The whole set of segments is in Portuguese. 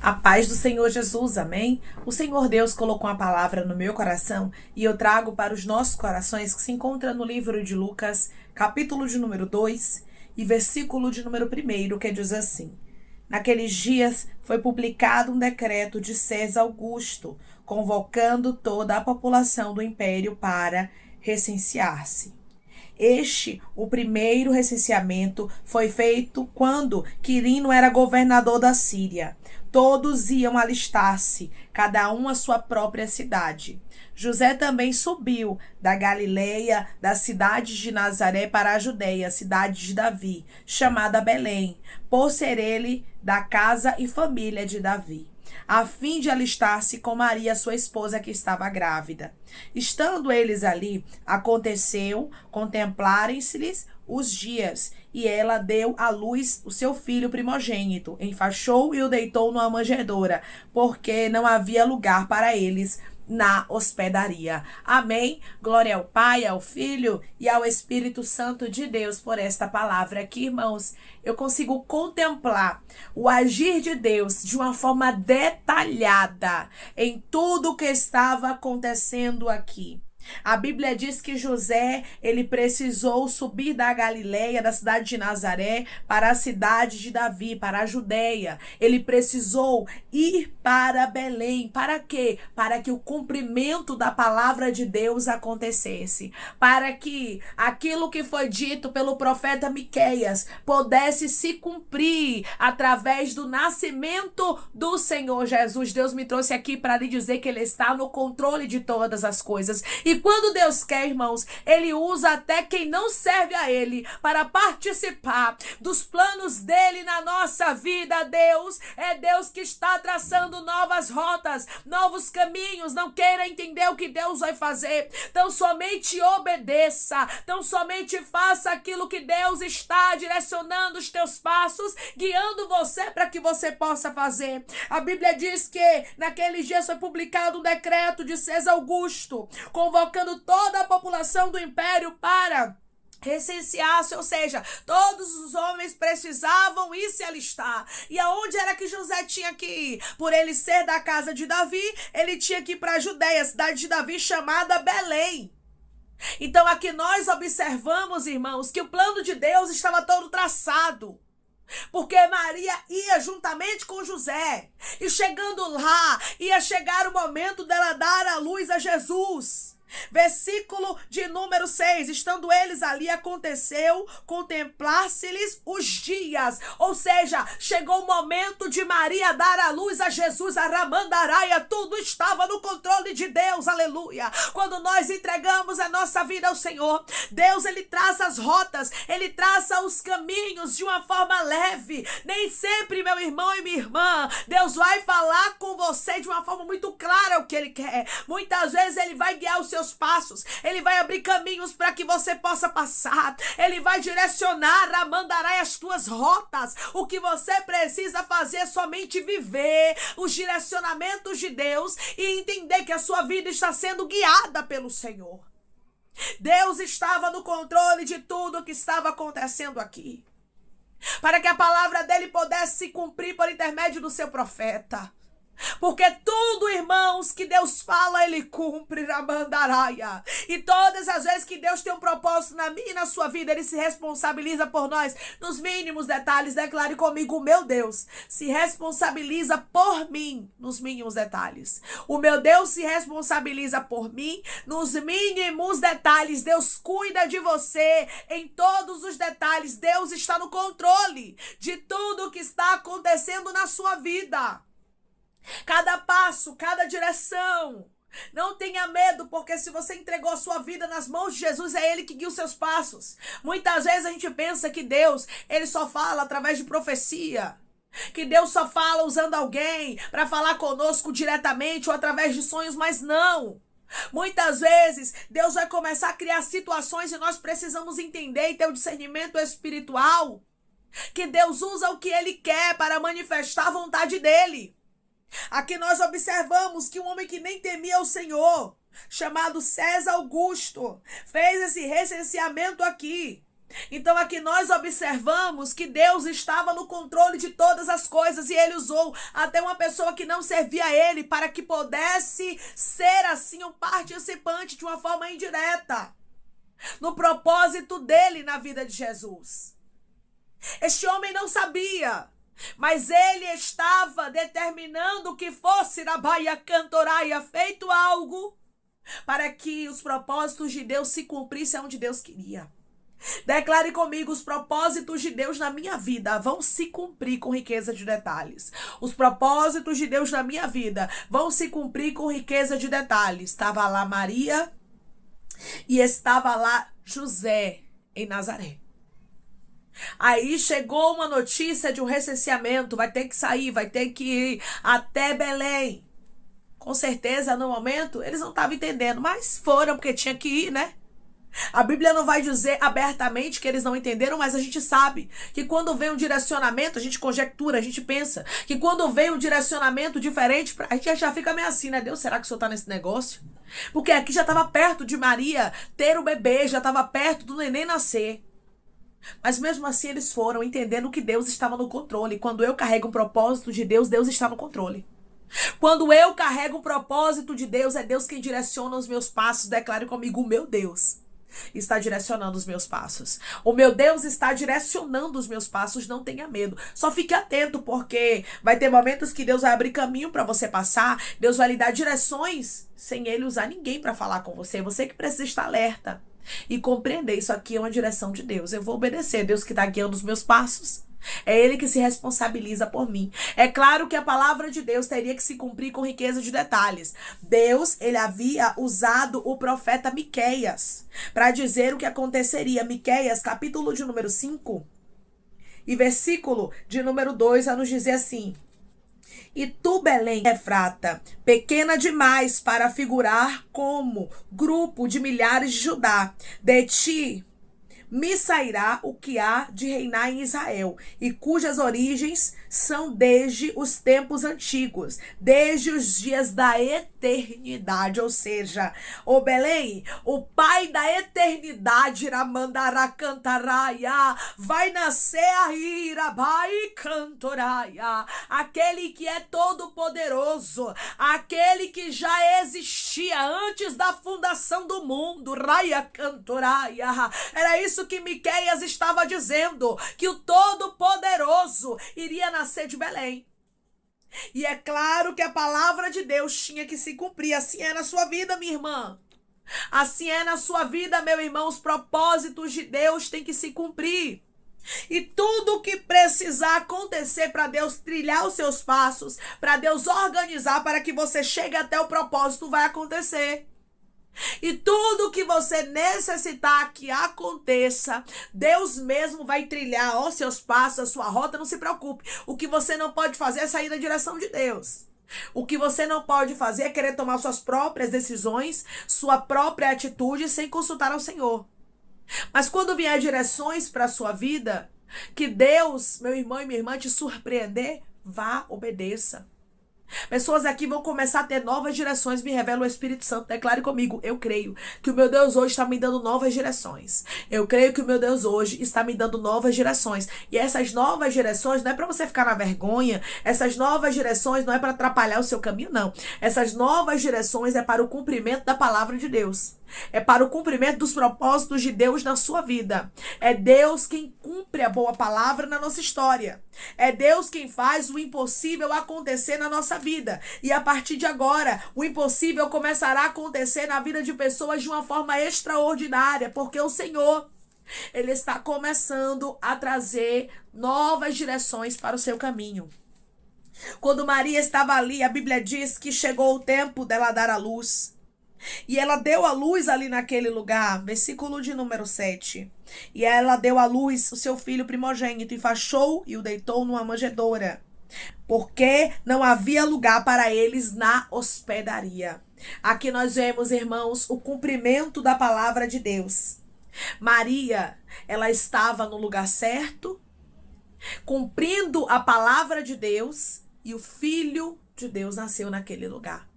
A paz do Senhor Jesus, amém? O Senhor Deus colocou uma palavra no meu coração e eu trago para os nossos corações que se encontra no livro de Lucas, capítulo de número 2 e versículo de número 1, que diz assim: Naqueles dias foi publicado um decreto de César Augusto, convocando toda a população do império para recensear-se. O primeiro recenseamento, foi feito quando Quirino era governador da Síria. Todos iam alistar-se, cada um à sua própria cidade. José também subiu da Galileia, da cidade de Nazaré para a Judeia, cidade de Davi, chamada Belém, por ser ele da casa e família de Davi, a fim de alistar-se com Maria, sua esposa, que estava grávida. Estando eles ali, aconteceu contemplarem-se-lhes os dias, e ela deu à luz o seu filho primogênito, enfaixou e o deitou numa manjedoura, porque não havia lugar para eles na hospedaria. Amém? Glória ao Pai, ao Filho e ao Espírito Santo de Deus por esta palavra aqui, irmãos. Eu consigo contemplar o agir de Deus de uma forma detalhada em tudo o que estava acontecendo aqui. A Bíblia diz que José, ele precisou subir da Galileia, da cidade de Nazaré, para a cidade de Davi, para a Judeia. Ele precisou ir para Belém. Para quê? Para que o cumprimento da palavra de Deus acontecesse. Para que aquilo que foi dito pelo profeta Miqueias pudesse se cumprir através do nascimento do Senhor Jesus. Deus me trouxe aqui para lhe dizer que ele está no controle de todas as coisas. E quando Deus quer, irmãos, ele usa até quem não serve a ele para participar dos planos dele na nossa vida. Deus é Deus que está traçando novas rotas, novos caminhos. Não queira entender o que Deus vai fazer. Então somente obedeça. Então somente faça aquilo que Deus está direcionando os teus passos, guiando você para que você possa fazer. A Bíblia diz que naqueles dias foi publicado um decreto de César Augusto, convocando toda a população do império para recensear-se, ou seja, todos os homens precisavam ir se alistar. E aonde era que José tinha que ir? Por ele ser da casa de Davi, ele tinha que ir para a Judeia, a cidade de Davi chamada Belém. Então aqui nós observamos, irmãos, que o plano de Deus estava todo traçado, porque Maria ia juntamente com José, e chegando lá, ia chegar o momento dela dar à luz a Jesus. Versículo de número 6, estando eles ali, aconteceu contemplar-se-lhes os dias, ou seja, chegou o momento de Maria dar à luz a Jesus, a Ramandaraia. Tudo estava no controle de Deus, aleluia. Quando nós entregamos a nossa vida ao Senhor, Deus, ele traça as rotas, ele traça os caminhos de uma forma leve. Nem sempre, meu irmão e minha irmã, Deus vai falar com você de uma forma muito clara o que ele quer. Muitas vezes ele vai guiar os seus passos, ele vai abrir caminhos para que você possa passar, ele vai direcionar, Ramandarai, as tuas rotas. O que você precisa fazer é somente viver os direcionamentos de Deus e entender que a sua vida está sendo guiada pelo Senhor. Deus estava no controle de tudo o que estava acontecendo aqui, para que a palavra dele pudesse se cumprir por intermédio do seu profeta. Porque tudo, irmãos, que Deus fala, ele cumpre, Ramandaraia. E todas as vezes que Deus tem um propósito na minha e na sua vida, ele se responsabiliza por nós nos mínimos detalhes. Declare comigo: o meu Deus se responsabiliza por mim nos mínimos detalhes. O meu Deus se responsabiliza por mim nos mínimos detalhes. Deus cuida de você em todos os detalhes. Deus está no controle de tudo que está acontecendo na sua vida. Cada passo, cada direção. Não tenha medo, porque se você entregou a sua vida nas mãos de Jesus, é ele que guia os seus passos. Muitas vezes a gente pensa que Deus, ele só fala através de profecia, que Deus só fala usando alguém para falar conosco diretamente ou através de sonhos, mas não. Muitas vezes Deus vai começar a criar situações e nós precisamos entender e ter o discernimento espiritual que Deus usa o que ele quer para manifestar a vontade dele. Aqui nós observamos que um homem que nem temia o Senhor, chamado César Augusto, fez esse recenseamento aqui. Então aqui nós observamos que Deus estava no controle de todas as coisas e ele usou até uma pessoa que não servia a ele para que pudesse ser assim um participante de uma forma indireta no propósito dele na vida de Jesus. Este homem não sabia, mas ele estava determinando que fosse na Baia Cantoraia feito algo para que os propósitos de Deus se cumprissem onde Deus queria. Declare comigo: os propósitos de Deus na minha vida vão se cumprir com riqueza de detalhes. Os propósitos de Deus na minha vida vão se cumprir com riqueza de detalhes. Estava lá Maria e estava lá José em Nazaré. Aí chegou uma notícia de um recenseamento, vai ter que sair, vai ter que ir até Belém. Com certeza, no momento, eles não estavam entendendo, mas foram porque tinha que ir, né? A Bíblia não vai dizer abertamente que eles não entenderam, mas a gente sabe que quando vem um direcionamento, a gente conjectura, a gente pensa que quando vem um direcionamento diferente, a gente já fica meio assim, né? Deus, será que o senhor tá nesse negócio? Porque aqui já estava perto de Maria ter o bebê, já estava perto do neném nascer. Mas mesmo assim eles foram entendendo que Deus estava no controle. Quando eu carrego um propósito de Deus, Deus está no controle. Quando eu carrego um propósito de Deus, é Deus quem direciona os meus passos. Declare comigo: o meu Deus está direcionando os meus passos. O meu Deus está direcionando os meus passos. Não tenha medo. Só fique atento, porque vai ter momentos que Deus vai abrir caminho para você passar. Deus vai lhe dar direções sem ele usar ninguém para falar com você. Você que precisa estar alerta e compreender: isso aqui é uma direção de Deus. Eu vou obedecer. Deus que está guiando os meus passos. É ele que se responsabiliza por mim. É claro que a palavra de Deus teria que se cumprir com riqueza de detalhes. Deus, ele havia usado o profeta Miqueias para dizer o que aconteceria. Miqueias, capítulo de número 5 e versículo de número 2, vai nos dizer assim: e tu, Belém, Efrata, pequena demais para figurar como grupo de milhares de Judá, de ti me sairá o que há de reinar em Israel, e cujas origens são desde os tempos antigos, desde os dias da eternidade. Ou seja, o Belém, o pai da eternidade, Ramandará Cantaraia, vai nascer a Irabai Cantoraia, aquele que é todo poderoso, aquele que já existia antes da fundação do mundo. Raia Cantoraia. Era isso que Miqueias estava dizendo, que o Todo-Poderoso iria nascer de Belém. E é claro que a palavra de Deus tinha que se cumprir. Assim é na sua vida, minha irmã. Assim é na sua vida, meu irmão. Os propósitos de Deus têm que se cumprir. E tudo que precisar acontecer para Deus trilhar os seus passos, para Deus organizar para que você chegue até o propósito, vai acontecer. E tudo que você necessitar que aconteça, Deus mesmo vai trilhar os seus passos, a sua rota. Não se preocupe. O que você não pode fazer é sair da direção de Deus. O que você não pode fazer é querer tomar suas próprias decisões, sua própria atitude sem consultar ao Senhor. Mas quando vier direções para a sua vida, que Deus, meu irmão e minha irmã, te surpreender, vá, obedeça. Pessoas aqui vão começar a ter novas direções, me revela o Espírito Santo. Declare comigo: eu creio que o meu Deus hoje está me dando novas direções. Eu creio que o meu Deus hoje está me dando novas direções. E essas novas direções não é para você ficar na vergonha. Essas novas direções não é para atrapalhar o seu caminho, não. Essas novas direções é para o cumprimento da palavra de Deus. É para o cumprimento dos propósitos de Deus na sua vida. É Deus quem cumpre a boa palavra na nossa história. É Deus quem faz o impossível acontecer na nossa vida. E a partir de agora, o impossível começará a acontecer na vida de pessoas de uma forma extraordinária, porque o Senhor, Ele está começando a trazer novas direções para o seu caminho. Quando Maria estava ali, a Bíblia diz que chegou o tempo dela dar à luz. E ela deu à luz ali naquele lugar, versículo de número 7. E ela deu à luz o seu filho primogênito, e enfaixou e o deitou numa manjedoura, porque não havia lugar para eles na hospedaria. Aqui nós vemos, irmãos, o cumprimento da palavra de Deus. Maria, ela estava no lugar certo, cumprindo a palavra de Deus, e o Filho de Deus nasceu naquele lugar.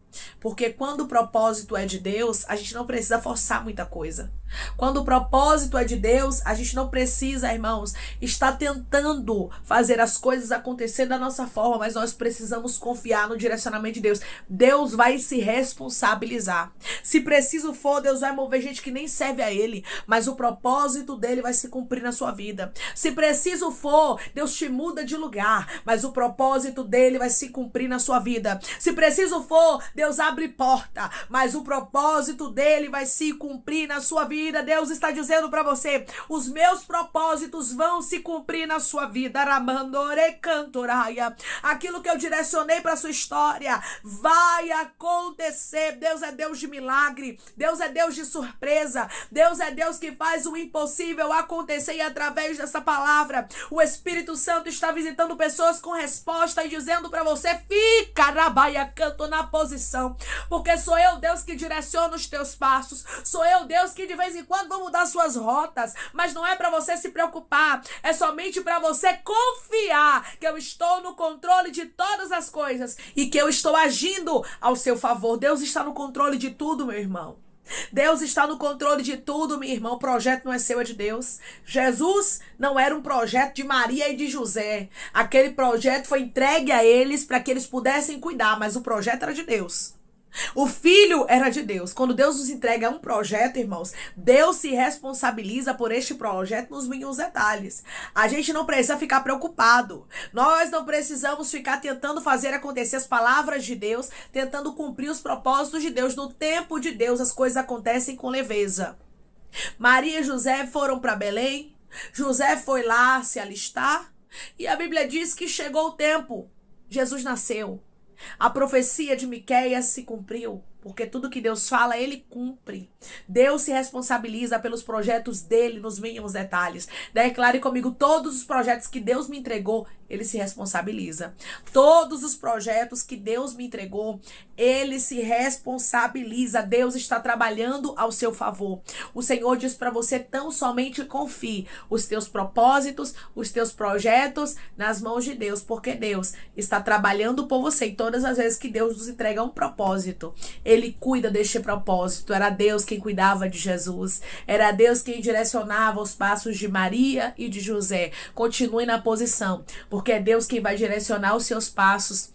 Porque quando o propósito é de Deus, a gente não precisa forçar muita coisa. Quando o propósito é de Deus, a gente não precisa, irmãos, estar tentando fazer as coisas acontecer da nossa forma, mas nós precisamos confiar no direcionamento de Deus. Deus vai se responsabilizar. Se preciso for, Deus vai mover gente que nem serve a Ele, mas o propósito dele vai se cumprir na sua vida. Se preciso for, Deus te muda de lugar, mas o propósito dele vai se cumprir na sua vida. Se preciso for, Deus abre porta, mas o propósito dele vai se cumprir na sua vida. Deus está dizendo para você: os meus propósitos vão se cumprir na sua vida. Aquilo que eu direcionei para sua história vai acontecer. Deus é Deus de milagre. Deus é Deus de surpresa. Deus é Deus que faz o impossível acontecer, e através dessa palavra, o Espírito Santo está visitando pessoas com resposta e dizendo para você: fica, canto na posição, porque sou eu, Deus, que direciona os teus passos. Sou eu, Deus, que de vez em quando vou mudar suas rotas, mas não é para você se preocupar, é somente para você confiar que eu estou no controle de todas as coisas e que eu estou agindo ao seu favor. Deus está no controle de tudo, meu irmão. Deus está no controle de tudo, minha irmã. O projeto não é seu, é de Deus. Jesus não era um projeto de Maria e de José. Aquele projeto foi entregue a eles para que eles pudessem cuidar, mas o projeto era de Deus. O filho era de Deus. Quando Deus nos entrega um projeto, irmãos, Deus se responsabiliza por este projeto nos mínimos detalhes. A gente não precisa ficar preocupado. Nós não precisamos ficar tentando fazer acontecer as palavras de Deus, tentando cumprir os propósitos de Deus. No tempo de Deus, as coisas acontecem com leveza. Maria e José foram para Belém. José foi lá se alistar. E a Bíblia diz que chegou o tempo. Jesus nasceu. A profecia de Miqueias se cumpriu, porque tudo que Deus fala, Ele cumpre. Deus se responsabiliza pelos projetos dele nos mínimos detalhes. Declare comigo: todos os projetos que Deus me entregou, Ele se responsabiliza. Todos os projetos que Deus me entregou, Ele se responsabiliza. Deus está trabalhando ao seu favor. O Senhor diz para você: tão somente confie os teus propósitos, os teus projetos nas mãos de Deus, porque Deus está trabalhando por você. E todas as vezes que Deus nos entrega um propósito, Ele cuida deste propósito. Era Deus quem cuidava de Jesus. Era Deus quem direcionava os passos de Maria e de José. Continue na posição, porque é Deus quem vai direcionar os seus passos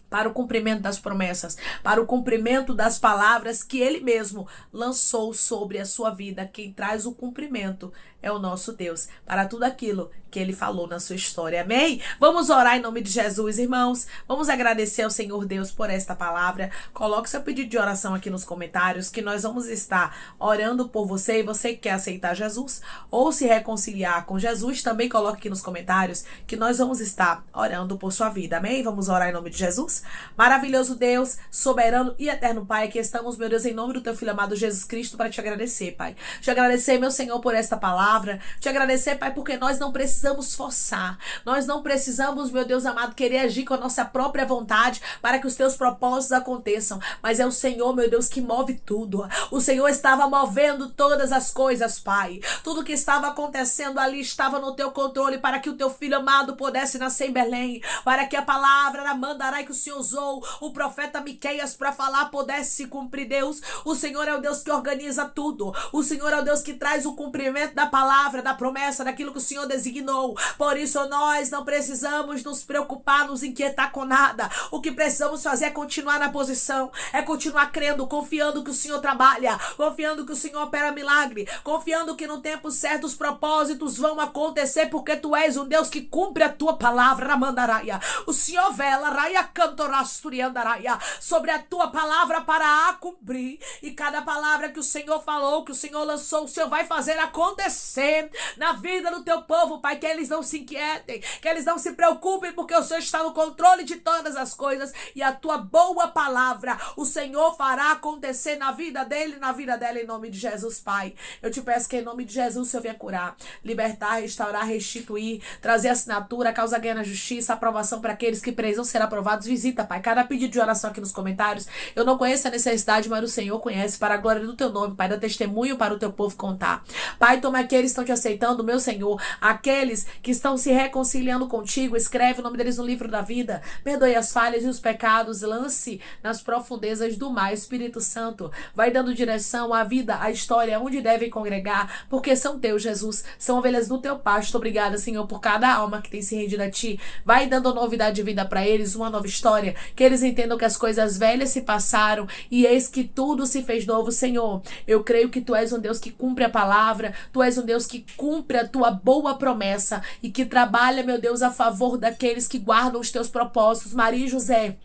para o cumprimento das promessas, para o cumprimento das palavras que Ele mesmo lançou sobre a sua vida. Quem traz o cumprimento é o nosso Deus, para tudo aquilo que Ele falou na sua história. Amém? Vamos orar em nome de Jesus, irmãos. Vamos agradecer ao Senhor Deus por esta palavra. Coloque seu pedido de oração aqui nos comentários, que nós vamos estar orando por você. E você que quer aceitar Jesus ou se reconciliar com Jesus, também coloque aqui nos comentários, que nós vamos estar orando por sua vida. Amém? Vamos orar em nome de Jesus. Maravilhoso Deus, soberano e eterno Pai, aqui estamos, meu Deus, em nome do teu Filho amado Jesus Cristo, para te agradecer, Pai. Te agradecer, meu Senhor, por esta palavra. Te agradecer, Pai, porque nós não precisamos forçar. Nós não precisamos, meu Deus amado, querer agir com a nossa própria vontade para que os teus propósitos aconteçam. Mas é o Senhor, meu Deus, que move tudo. O Senhor estava movendo todas as coisas, Pai. Tudo que estava acontecendo ali estava no teu controle para que o teu Filho amado pudesse nascer em Belém, para que a palavra da mandarai que o Senhor usou o profeta Miqueias para falar pudesse se cumprir. Deus, o Senhor é o Deus que organiza tudo. O Senhor é o Deus que traz o cumprimento da palavra, da promessa, daquilo que o Senhor designou. Por isso nós não precisamos nos preocupar, nos inquietar com nada. O que precisamos fazer é continuar na posição, é continuar crendo, confiando que o Senhor trabalha, confiando que o Senhor opera milagre, confiando que no tempo certo os propósitos vão acontecer, porque tu és um Deus que cumpre a tua palavra. Ramandaraia. O Senhor vela, raia cantorasturiandaraia, sobre a tua palavra para a cumprir. E cada palavra que o Senhor falou, que o Senhor lançou, o Senhor vai fazer acontecer na vida do teu povo, Pai. Que eles não se inquietem, que eles não se preocupem, porque o Senhor está no controle de todas as coisas. E a tua boa palavra o Senhor fará acontecer na vida dele e na vida dela, em nome de Jesus, Pai. Eu te peço que em nome de Jesus o Senhor venha curar, libertar, restaurar, restituir, trazer assinatura, causa ganha na justiça, aprovação para aqueles que precisam ser aprovados. Visita visita, Pai, cada pedido de oração aqui nos comentários. Eu não conheço a necessidade, mas o Senhor conhece, para a glória do teu nome, Pai, dá testemunho para o teu povo contar. Pai, toma aqueles que estão te aceitando, meu Senhor, aqueles que estão se reconciliando contigo, escreve o nome deles no livro da vida, perdoe as falhas e os pecados, lance nas profundezas do mar. Espírito Santo, vai dando direção à vida, à história, onde devem congregar, porque são teus, Jesus, são ovelhas do teu pasto. Obrigada, Senhor, por cada alma que tem se rendido a ti. Vai dando novidade de vida para eles, uma nova história, que eles entendam que as coisas velhas se passaram e eis que tudo se fez novo. Senhor, eu creio que tu és um Deus que cumpre a palavra, tu és um Deus que cumpre a tua boa promessa e que trabalha, meu Deus, a favor daqueles que guardam os teus propósitos. Maria e José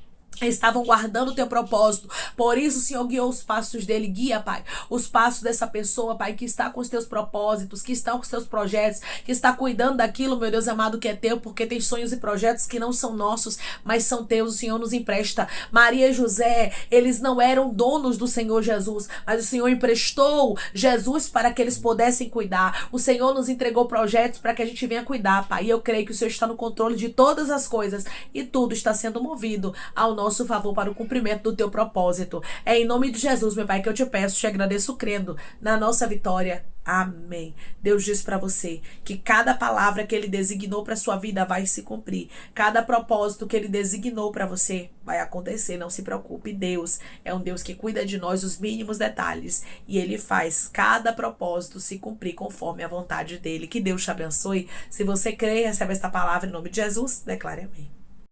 estavam guardando o teu propósito, por isso o Senhor guiou os passos dele. Guia, Pai, os passos dessa pessoa, Pai, que está com os teus propósitos, que está com os teus projetos, que está cuidando daquilo, meu Deus amado, que é teu, porque tem sonhos e projetos que não são nossos, mas são teus. O Senhor nos empresta. Maria e José, eles não eram donos do Senhor Jesus, mas o Senhor emprestou Jesus para que eles pudessem cuidar. O Senhor nos entregou projetos para que a gente venha cuidar, Pai, e eu creio que o Senhor está no controle de todas as coisas e tudo está sendo movido ao nosso favor para o cumprimento do teu propósito. É em nome de Jesus, meu Pai, que eu te peço, te agradeço crendo na nossa vitória. Amém. Deus diz para você que cada palavra que Ele designou para sua vida vai se cumprir. Cada propósito que Ele designou para você vai acontecer. Não se preocupe. Deus é um Deus que cuida de nós os mínimos detalhes e Ele faz cada propósito se cumprir conforme a vontade dEle. Que Deus te abençoe. Se você crê e recebe esta palavra em nome de Jesus, declare amém.